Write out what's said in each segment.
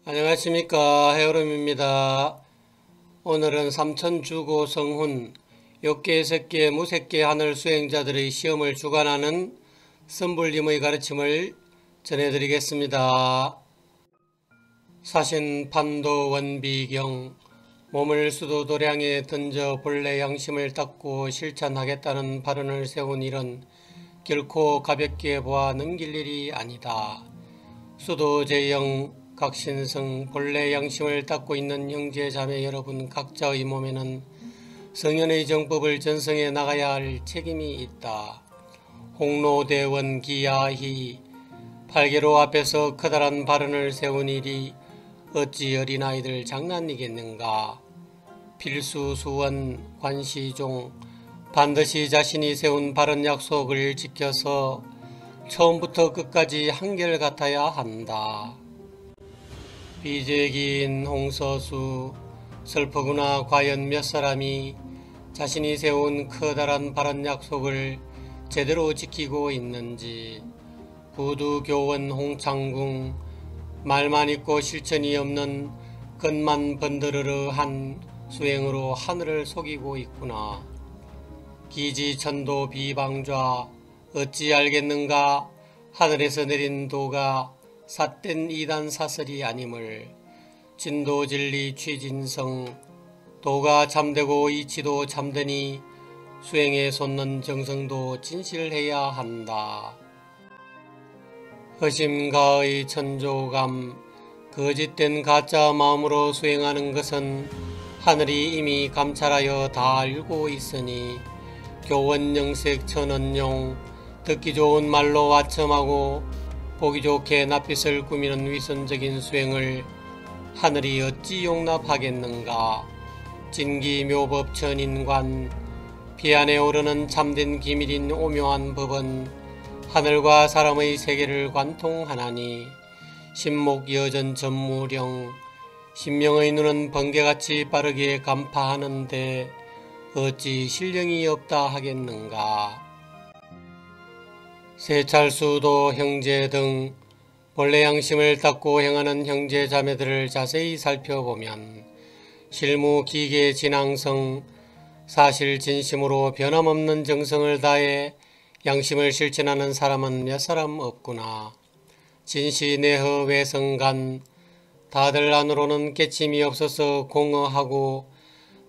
안녕하십니까, 해오름입니다. 오늘은 삼천주고 성훈 욕계색계 무색계 하늘 수행자들의 시험을 주관하는 선불님의 가르침을 전해드리겠습니다. 사신 판도 원비경 몸을 수도도량에 던져 본래 양심을 닦고 실천하겠다는 발언을 세운 일은 결코 가볍게 보아 넘길 일이 아니다. 수도제영 각신성 본래 양심을 닦고 있는 형제자매 여러분 각자의 몸에는 성현의 정법을 전성해 나가야 할 책임이 있다. 홍로대원 기야히 팔계로 앞에서 커다란 발언을 세운 일이 어찌 어린아이들 장난이겠는가. 필수수원 관시종 반드시 자신이 세운 발언 약속을 지켜서 처음부터 끝까지 한결같아야 한다. 비재기인 홍서수 슬프구나. 과연 몇 사람이 자신이 세운 커다란 발언 약속을 제대로 지키고 있는지. 구두교원 홍창궁 말만 있고 실천이 없는 겉만 번드르르한 수행으로 하늘을 속이고 있구나. 기지천도 비방좌 어찌 알겠는가. 하늘에서 내린 도가 삿된 이단 사설이 아님을. 진도진리 취진성 도가 참되고 이치도 참되니 수행에 솟는 정성도 진실해야 한다. 허심가의 천조감 거짓된 가짜 마음으로 수행하는 것은 하늘이 이미 감찰하여 다 알고 있으니 교원영색 천언용 듣기 좋은 말로 와첨하고 보기 좋게 낯빛을 꾸미는 위선적인 수행을 하늘이 어찌 용납하겠는가. 진기묘법 천인관 비안에 오르는 참된 기밀인 오묘한 법은 하늘과 사람의 세계를 관통하나니 신목여전 전무령 신명의 눈은 번개같이 빠르게 간파하는데 어찌 신령이 없다 하겠는가. 세찰수도 형제 등 본래 양심을 닦고 행하는 형제 자매들을 자세히 살펴보면 실무 기계 진앙성 사실 진심으로 변함없는 정성을 다해 양심을 실천하는 사람은 몇 사람 없구나. 진시내허 외성간 다들 안으로는 깨침이 없어서 공허하고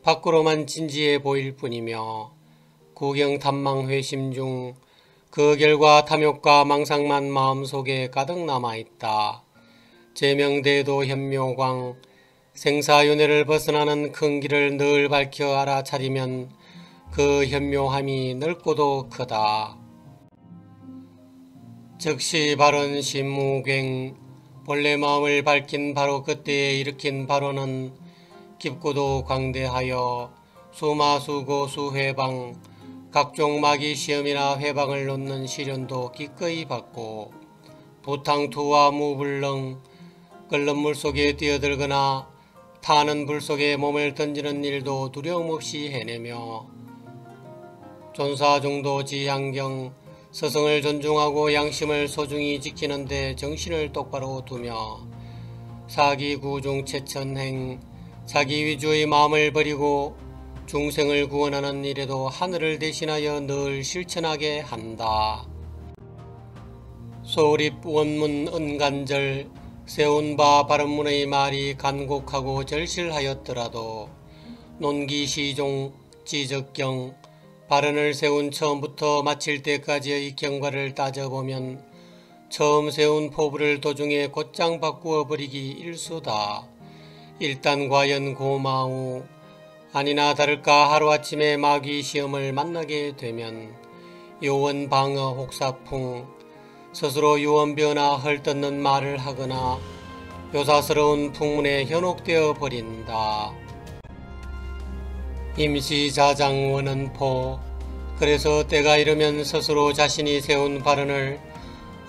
밖으로만 진지해 보일 뿐이며 구경탐망 회심 중 그 결과 탐욕과 망상만 마음속에 가득 남아있다. 제명대도 현묘광 생사윤회를 벗어나는 큰 길을 늘 밝혀 알아차리면 그 현묘함이 넓고도 크다. 즉시 발언 신무괭 본래 마음을 밝힌 바로 그때에 일으킨 발언은 깊고도 광대하여 수마수고 수회방 각종 마귀 시험이나 회방을 놓는 시련도 기꺼이 받고 부탕투와 무불능 끓는 물속에 뛰어들거나 타는 불속에 몸을 던지는 일도 두려움없이 해내며 존사중도 지향경 스승을 존중하고 양심을 소중히 지키는 데 정신을 똑바로 두며 사기구중체천행 자기 위주의 마음을 버리고 중생을 구원하는 일에도 하늘을 대신하여 늘 실천하게 한다. 소립 원문 은간절 세운 바 바른문의 말이 간곡하고 절실하였더라도 논기시종 지적경 발언을 세운 처음부터 마칠 때까지의 경과를 따져보면 처음 세운 포부를 도중에 곧장 바꾸어 버리기 일수다. 일단 과연 고마우 아니나 다를까 하루아침에 마귀 시험을 만나게 되면 요원 방어 혹사풍 스스로 유언변화 헐뜯는 말을 하거나 요사스러운 풍문에 현혹되어 버린다. 임시자장 원언포 그래서 때가 이르면 스스로 자신이 세운 발언을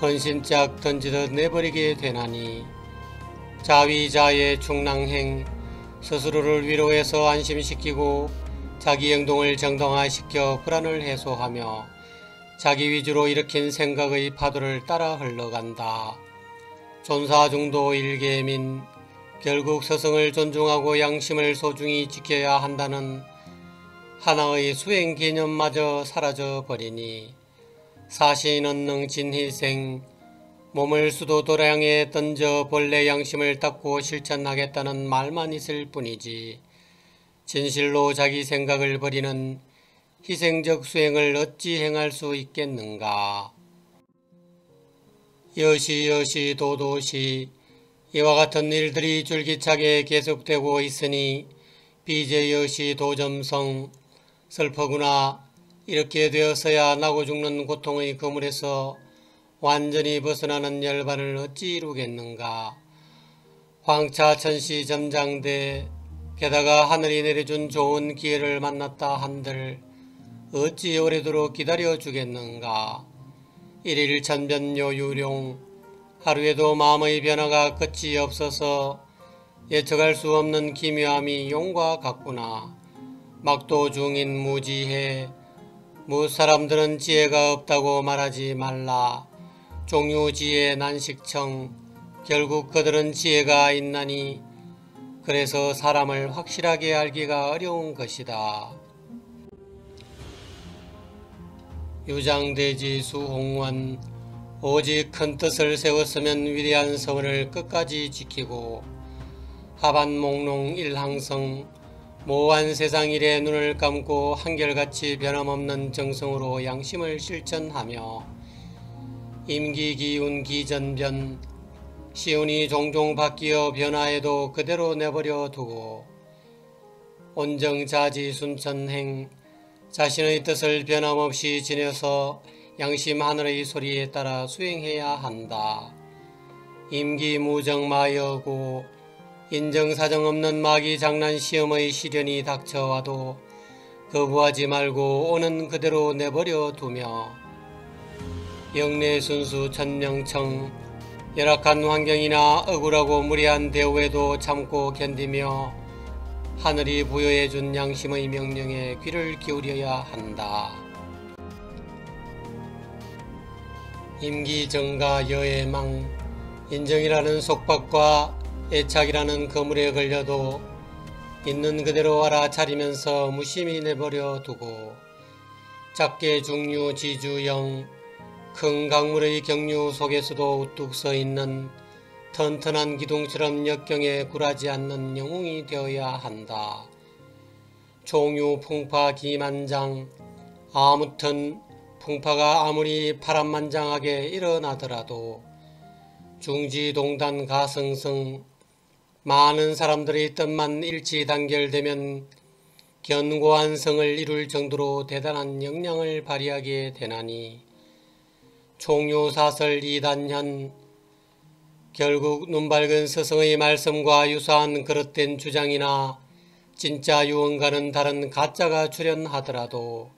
헌신짝 던지듯 내버리게 되나니 자위자의 충랑행 스스로를 위로해서 안심시키고 자기 행동을 정당화시켜 불안을 해소하며 자기 위주로 일으킨 생각의 파도를 따라 흘러간다. 존사중도 일계민 결국 스승을 존중하고 양심을 소중히 지켜야 한다는 하나의 수행 개념마저 사라져 버리니 사시언능 진희생 몸을 수도도라 향해 던져 본래 양심을 닦고 실천하겠다는 말만 있을 뿐이지 진실로 자기 생각을 버리는 희생적 수행을 어찌 행할 수 있겠는가. 여시 도도시 이와 같은 일들이 줄기차게 계속되고 있으니 비제여시 도점성 슬퍼구나. 이렇게 되어서야 나고 죽는 고통의 그물에서 완전히 벗어나는 열반을 어찌 이루겠는가. 황차천시 점장대 게다가 하늘이 내려준 좋은 기회를 만났다 한들 어찌 오래도록 기다려주겠는가. 일일 천변요 유룡 하루에도 마음의 변화가 끝이 없어서 예측할 수 없는 기묘함이 용과 같구나. 막도 중인 무지해 무사람들은 지혜가 없다고 말하지 말라. 종유지혜 난식청 결국 그들은 지혜가 있나니 그래서 사람을 확실하게 알기가 어려운 것이다. 유장대지 수홍원 오직 큰 뜻을 세웠으면 위대한 서원을 끝까지 지키고 하반목농 일항성 모호한 세상 일에 눈을 감고 한결같이 변함없는 정성으로 양심을 실천하며 임기기운 기전변 시운이 종종 바뀌어 변화해도 그대로 내버려 두고 온정자지 순천행 자신의 뜻을 변함없이 지녀서 양심 하늘의 소리에 따라 수행해야 한다. 임기무정마여고 인정사정 없는 마귀 장난 시험의 시련이 닥쳐와도 거부하지 말고 오는 그대로 내버려 두며 영내순수 천명청 열악한 환경이나 억울하고 무리한 대우에도 참고 견디며 하늘이 부여해준 양심의 명령에 귀를 기울여야 한다. 임기정가 여해망 인정이라는 속박과 애착이라는 그물에 걸려도 있는 그대로 알아차리면서 무심히 내버려 두고 작게 중류 지주영 큰 강물의 경류 속에서도 우뚝 서 있는 튼튼한 기둥처럼 역경에 굴하지 않는 영웅이 되어야 한다. 종유 풍파 기만장 아무튼 풍파가 아무리 파란만장하게 일어나더라도 중지동단 가성성 많은 사람들의 뜻만 일치단결되면 견고한 성을 이룰 정도로 대단한 역량을 발휘하게 되나니 총유사설 이단현 결국 눈밝은 스승의 말씀과 유사한 그릇된 주장이나 진짜 유언과는 다른 가짜가 출현하더라도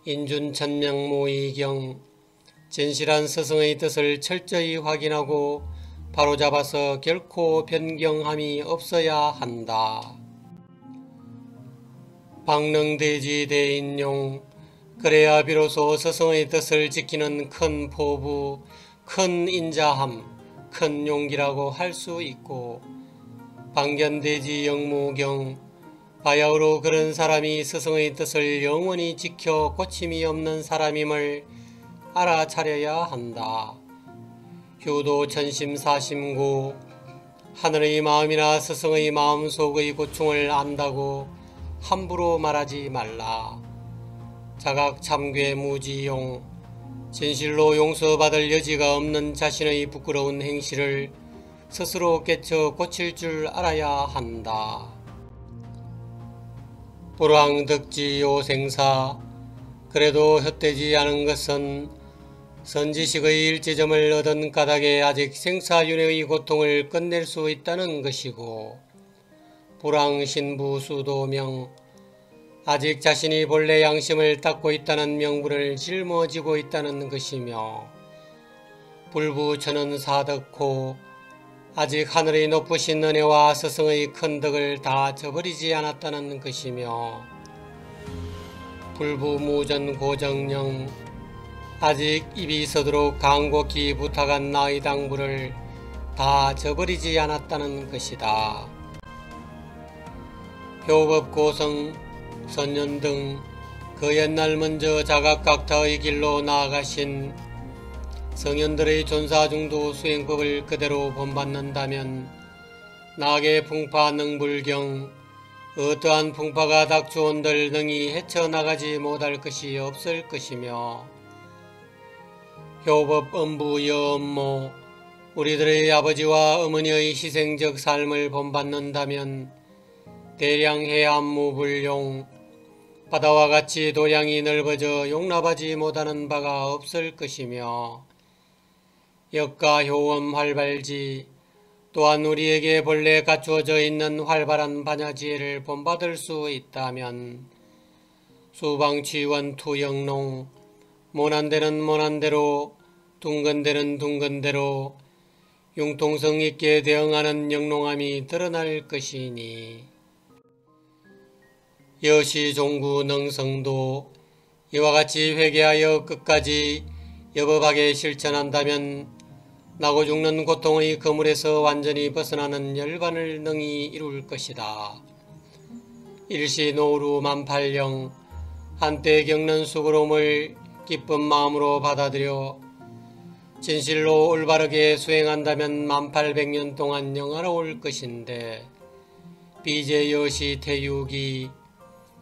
인준천명모의경 진실한 스승의 뜻을 철저히 확인하고 바로잡아서 결코 변경함이 없어야 한다. 방능대지 대인용 그래야 비로소 스승의 뜻을 지키는 큰 포부, 큰 인자함, 큰 용기라고 할 수 있고 방견대지 영무경 바야흐로 그런 사람이 스승의 뜻을 영원히 지켜 고침이 없는 사람임을 알아차려야 한다. 효도 천심사심고 하늘의 마음이나 스승의 마음속의 고충을 안다고 함부로 말하지 말라. 자각참괴무지용 진실로 용서받을 여지가 없는 자신의 부끄러운 행실을 스스로 깨쳐 고칠 줄 알아야 한다. 불황득지요생사 그래도 헛되지 않은 것은 선지식의 일지점을 얻은 까닭에 아직 생사윤회의 고통을 끝낼 수 있다는 것이고 불황신부수도명 아직 자신이 본래 양심을 닦고 있다는 명분을 짊어지고 있다는 것이며 불부천은 사덕호 아직 하늘의 높으신 은혜와 스승의 큰 덕을 다 저버리지 않았다는 것이며 불부무전 고정령 아직 입이 서도록 간곡히 부탁한 나의 당부를 다 저버리지 않았다는 것이다. 효법 고성, 선nhân 등 그 옛날 먼저 자각각타의 길로 나아가신 성현들의 존사중도 수행법을 그대로 본받는다면 낙의 풍파 능불경 어떠한 풍파가 닥쳐온들 능히 헤쳐나가지 못할 것이 없을 것이며 효법 엄부 여엄모 우리들의 아버지와 어머니의 희생적 삶을 본받는다면 대량 해암무불용 바다와 같이 도량이 넓어져 용납하지 못하는 바가 없을 것이며 역가 효엄 활발지 또한 우리에게 본래 갖추어져 있는 활발한 반야지혜를 본받을 수 있다면 수방취원 투영농 모난데는 모난대로 둥근대는 둥근대로 융통성 있게 대응하는 영롱함이 드러날 것이니 여시종구 능성도 이와 같이 회개하여 끝까지 여법하게 실천한다면 나고 죽는 고통의 그물에서 완전히 벗어나는 열반을 능히 이룰 것이다. 일시노루 만팔령 한때 겪는 수고로움을 기쁜 마음으로 받아들여 진실로 올바르게 수행한다면 1800년 동안 영화로울 것인데 비제여시 태육이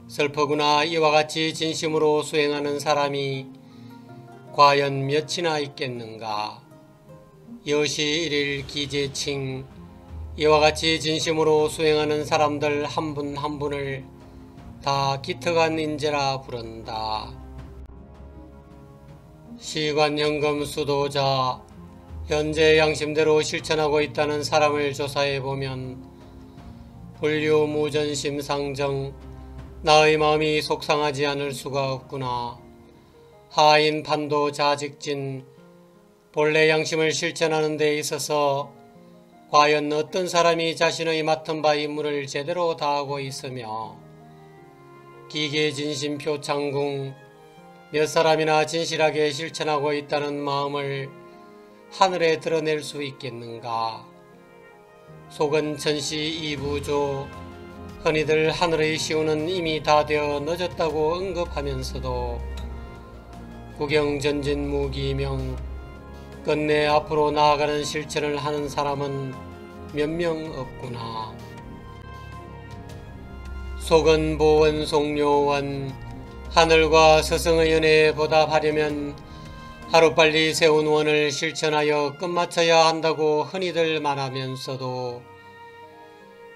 슬퍼구나 이와 같이 진심으로 수행하는 사람이 과연 몇이나 있겠는가. 여시 일일 기재칭 이와 같이 진심으로 수행하는 사람들 한 분 한 분을 다 기특한 인재라 부른다. 시관현금 수도자 현재 양심대로 실천하고 있다는 사람을 조사해보면 불류무전심상정 나의 마음이 속상하지 않을 수가 없구나. 하인 판도 자직진 본래 양심을 실천하는 데 있어서 과연 어떤 사람이 자신의 맡은 바 임무를 제대로 다하고 있으며 기계진심 표창궁 몇 사람이나 진실하게 실천하고 있다는 마음을 하늘에 드러낼 수 있겠는가. 속은 천시 이부조 흔히들 하늘의 시우는 이미 다 되어 늦었다고 언급하면서도 구경전진무기명 끝내 앞으로 나아가는 실천을 하는 사람은 몇 명 없구나. 속은 보원 속료원 하늘과 스승의 은혜에 보답하려면 하루빨리 세운 원을 실천하여 끝마쳐야 한다고 흔히들 말하면서도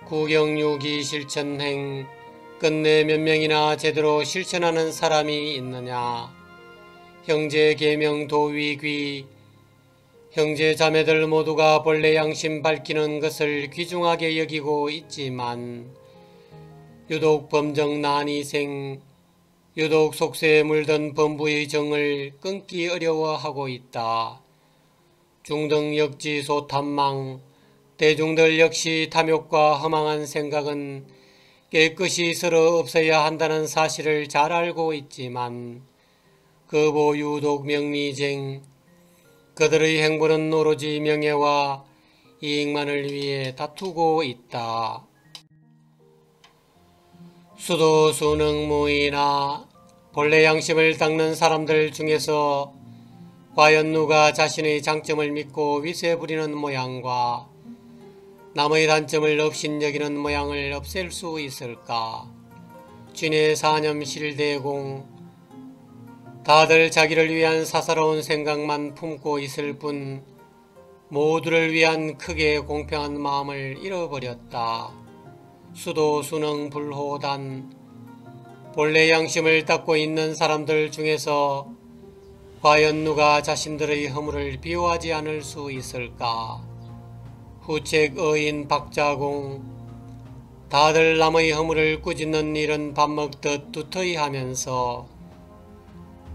구경유기 실천행 끝내 몇 명이나 제대로 실천하는 사람이 있느냐. 형제 계명 도위귀 형제 자매들 모두가 본래 양심 밝히는 것을 귀중하게 여기고 있지만 유독 범정 난이생 유독 속세에 물든 범부의 정을 끊기 어려워하고 있다. 중등 역지 소탐망 대중들 역시 탐욕과 허망한 생각은 깨끗이 서로 없어야 한다는 사실을 잘 알고 있지만 거보 유독 명리쟁 그들의 행보는 오로지 명예와 이익만을 위해 다투고 있다. 수도 수능무이나 본래 양심을 닦는 사람들 중에서 과연 누가 자신의 장점을 믿고 위세 부리는 모양과 남의 단점을 업신여기는 모양을 없앨 수 있을까? 쥐네 사념 실대공 다들 자기를 위한 사사로운 생각만 품고 있을 뿐 모두를 위한 크게 공평한 마음을 잃어버렸다. 수도 수능 불호단 본래 양심을 닦고 있는 사람들 중에서 과연 누가 자신들의 허물을 비호하지 않을 수 있을까? 후책 어인 박자공 다들 남의 허물을 꾸짖는 일은 밥 먹듯 두터이 하면서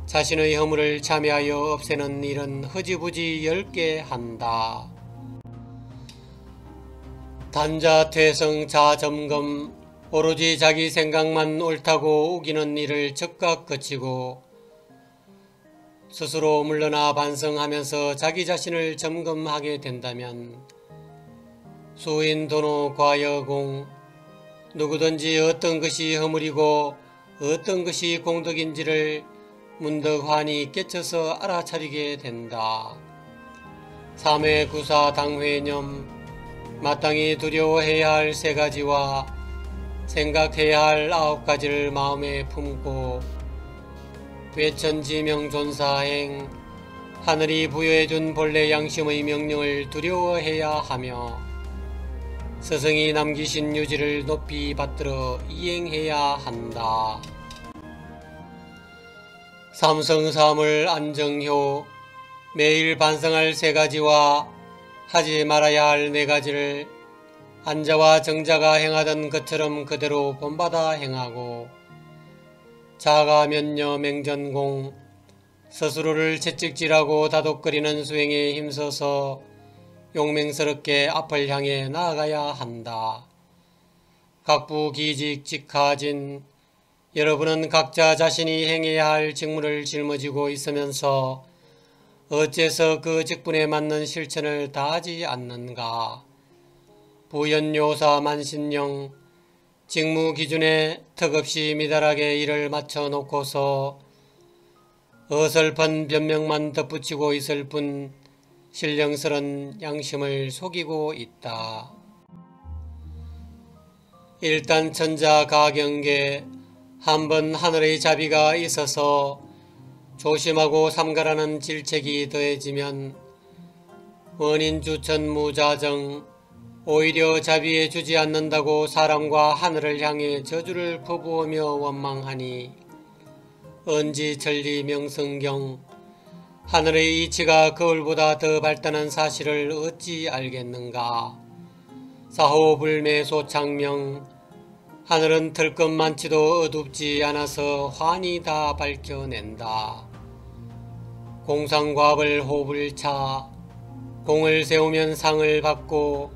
자신의 허물을 참여하여 없애는 일은 허지부지 10개 한다. 단자퇴성 자점검 오로지 자기 생각만 옳다고 우기는 일을 즉각 그치고 스스로 물러나 반성하면서 자기 자신을 점검하게 된다면 수인도노 과여공 누구든지 어떤 것이 허물이고 어떤 것이 공덕인지를 문득 환히 깨쳐서 알아차리게 된다. 삼회구사 당회념 마땅히 두려워해야 할 3가지와 생각해야 할 9가지를 마음에 품고 외천지명존사행 하늘이 부여해준 본래 양심의 명령을 두려워해야 하며 스승이 남기신 유지를 높이 받들어 이행해야 한다. 삼성삼을 안정효 매일 반성할 3가지와 하지 말아야 할 4가지를 안자와 정자가 행하던 것처럼 그대로 본받아 행하고 자가 면녀 맹전공 스스로를 채찍질하고 다독거리는 수행에 힘써서 용맹스럽게 앞을 향해 나아가야 한다. 각부기직 직하진 여러분은 각자 자신이 행해야 할 직무를 짊어지고 있으면서 어째서 그 직분에 맞는 실천을 다하지 않는가. 부연요사 만신령 직무 기준에 턱없이 미달하게 일을 맞춰 놓고서 어설픈 변명만 덧붙이고 있을 뿐 신령스런 양심을 속이고 있다. 일단 천자 가경계 한번 하늘의 자비가 있어서 조심하고 삼가라는 질책이 더해지면 원인주천무자정 오히려 자비해 주지 않는다고 사람과 하늘을 향해 저주를 퍼부으며 원망하니 언지천리 명성경 하늘의 이치가 거울보다 더 발달한 사실을 어찌 알겠는가. 사호불매소창명 하늘은 털것 많지도 어둡지 않아서 환히 다 밝혀낸다. 공상과합을 호불차 공을 세우면 상을 받고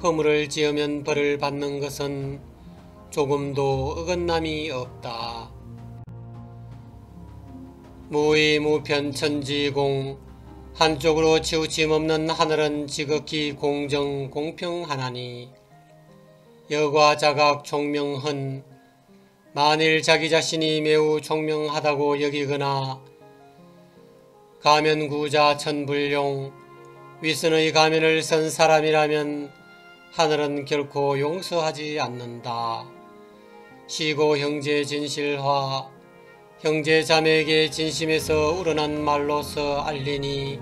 허물을 지으면 벌을 받는 것은 조금도 어긋남이 없다. 무의무편천지공 한쪽으로 치우침 없는 하늘은 지극히 공정 공평하나니 여과자각 총명헌 만일 자기 자신이 매우 총명하다고 여기거나 가면구자 천불용 위선의 가면을 쓴 사람이라면 하늘은 결코 용서하지 않는다. 시고 형제 진실화 형제 자매에게 진심에서 우러난 말로서 알리니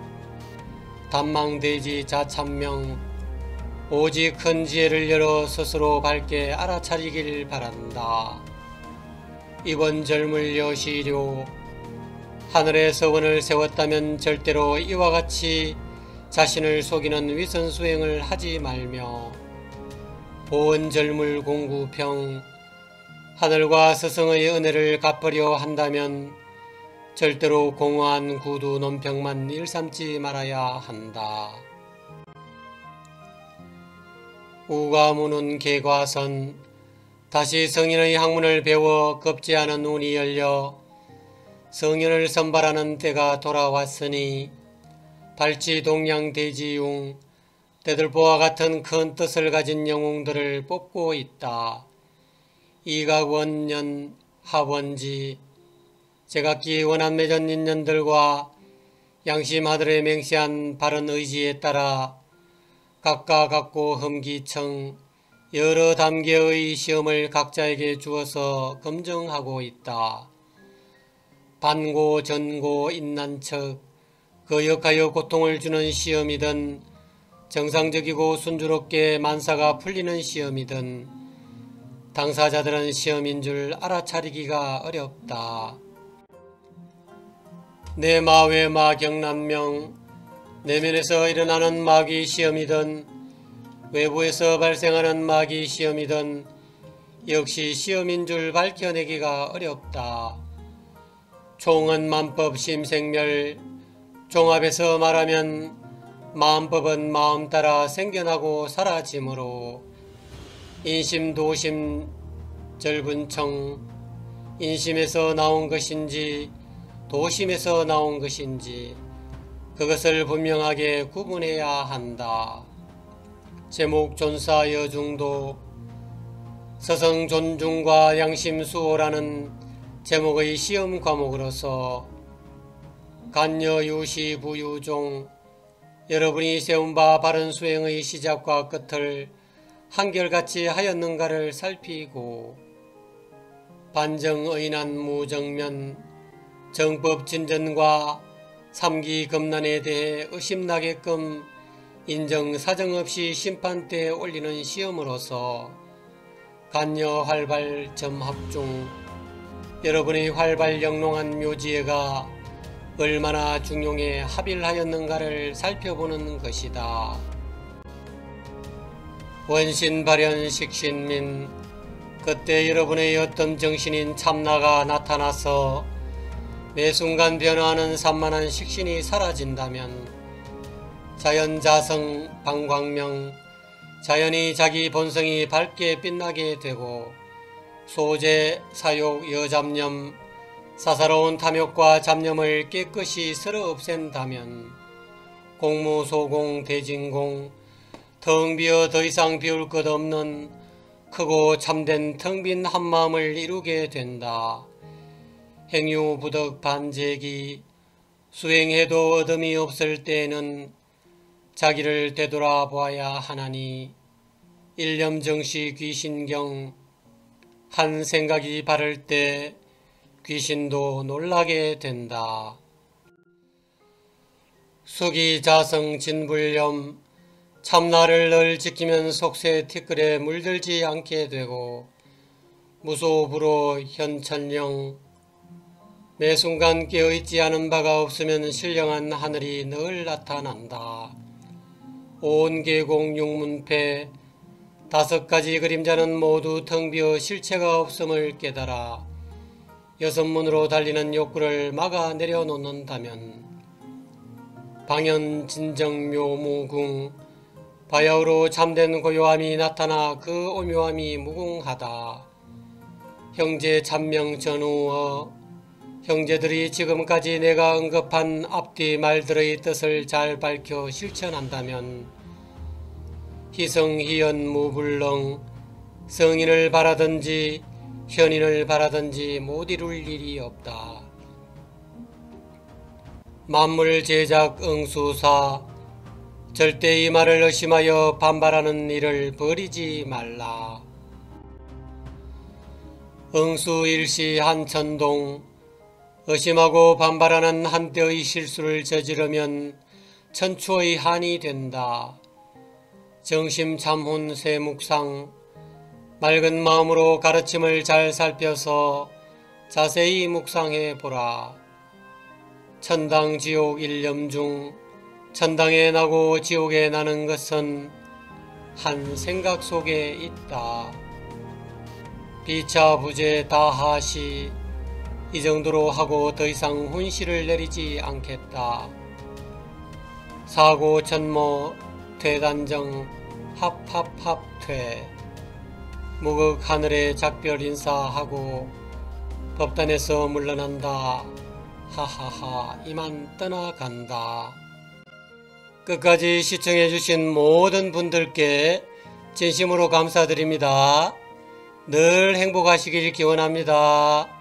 단망대지 자찬명 오직 큰 지혜를 열어 스스로 밝게 알아차리길 바란다. 이번 절물 여시료 하늘의 서원을 세웠다면 절대로 이와 같이 자신을 속이는 위선수행을 하지 말며 보은절물 공구평 하늘과 스승의 은혜를 갚으려 한다면 절대로 공허한 구두 논평만 일삼지 말아야 한다. 우가무는 개과선 다시 성인의 학문을 배워 겁지 않은 운이 열려 성인을 선발하는 때가 돌아왔으니 발치동양대지용 대들보와 같은 큰 뜻을 가진 영웅들을 뽑고 있다. 이각원년 하원지 제각기 원한매전 인연들과 양심하들의 맹세한 바른 의지에 따라 각각 갖고 흠기청 여러 단계의 시험을 각자에게 주어서 검증하고 있다. 반고, 전고, 인난척 거역하여 고통을 주는 시험이든 정상적이고 순조롭게 만사가 풀리는 시험이든 당사자들은 시험인 줄 알아차리기가 어렵다. 내마외마 경남명 내면에서 일어나는 마귀 시험이든 외부에서 발생하는 마귀 시험이든 역시 시험인 줄 밝혀내기가 어렵다. 총은 만법 심생멸 종합에서 말하면 마음법은 마음 따라 생겨나고 사라지므로 인심 도심 절분청 인심에서 나온 것인지 도심에서 나온 것인지 그것을 분명하게 구분해야 한다. 제목 존사 여중도 서성 존중과 양심 수호라는 제목의 시험 과목으로서 간여 유시 부유종 여러분이 세운 바 바른 수행의 시작과 끝을 한결같이 하였는가를 살피고 반정의난 무정면 정법 진전과 삼기검난에 대해 의심나게끔 인정 사정없이 심판대에 올리는 시험으로서 간여 활발 점합중 여러분의 활발 영롱한 묘지혜가 얼마나 중용에 합일하였는가를 살펴보는 것이다. 원신 발현 식신민 그때 여러분의 어떤 정신인 참나가 나타나서 매 순간 변화하는 산만한 식신이 사라진다면 자연자성 방광명 자연이 자기 본성이 밝게 빛나게 되고 소재, 사욕, 여잡념, 사사로운 탐욕과 잡념을 깨끗이 쓸어 없앤다면 공무소공, 대진공, 텅 비어 더 이상 비울 것 없는 크고 참된 텅 빈 한마음을 이루게 된다. 행유부덕 반제기 수행해도 얻음이 없을 때에는 자기를 되돌아보아야 하나니 일념정시 귀신경 한 생각이 바를 때 귀신도 놀라게 된다. 수기자성 진불념 참나를 늘 지키면 속세 티끌에 물들지 않게 되고 무소부로 현천령 매 순간 깨어있지 않은 바가 없으면 신령한 하늘이 늘 나타난다. 온계공 육문패 다섯 가지 그림자는 모두 텅 비어 실체가 없음을 깨달아 여섯 문으로 달리는 욕구를 막아 내려놓는다면 방현 진정묘무궁 바야흐로 참된 고요함이 나타나 그 오묘함이 무궁하다. 형제 참명 전우어 형제들이 지금까지 내가 언급한 앞뒤 말들의 뜻을 잘 밝혀 실천한다면 희성희연 무불능 성인을 바라든지 현인을 바라든지 못 이룰 일이 없다. 만물 제작 응수사 절대 이 말을 의심하여 반발하는 일을 벌이지 말라. 응수일시 한천동 의심하고 반발하는 한때의 실수를 저지르면 천추의 한이 된다. 정심참훈 세묵상 맑은 마음으로 가르침을 잘 살펴서 자세히 묵상해 보라. 천당 지옥 일념 중 천당에 나고 지옥에 나는 것은 한 생각 속에 있다. 비차부재 다하시 이 정도로 하고 더 이상 훈시를 내리지 않겠다. 사고 천모 퇴단정 합합합퇴 무극 하늘에 작별 인사하고 법단에서 물러난다. 하하하 이만 떠나간다. 끝까지 시청해주신 모든 분들께 진심으로 감사드립니다. 늘 행복하시길 기원합니다.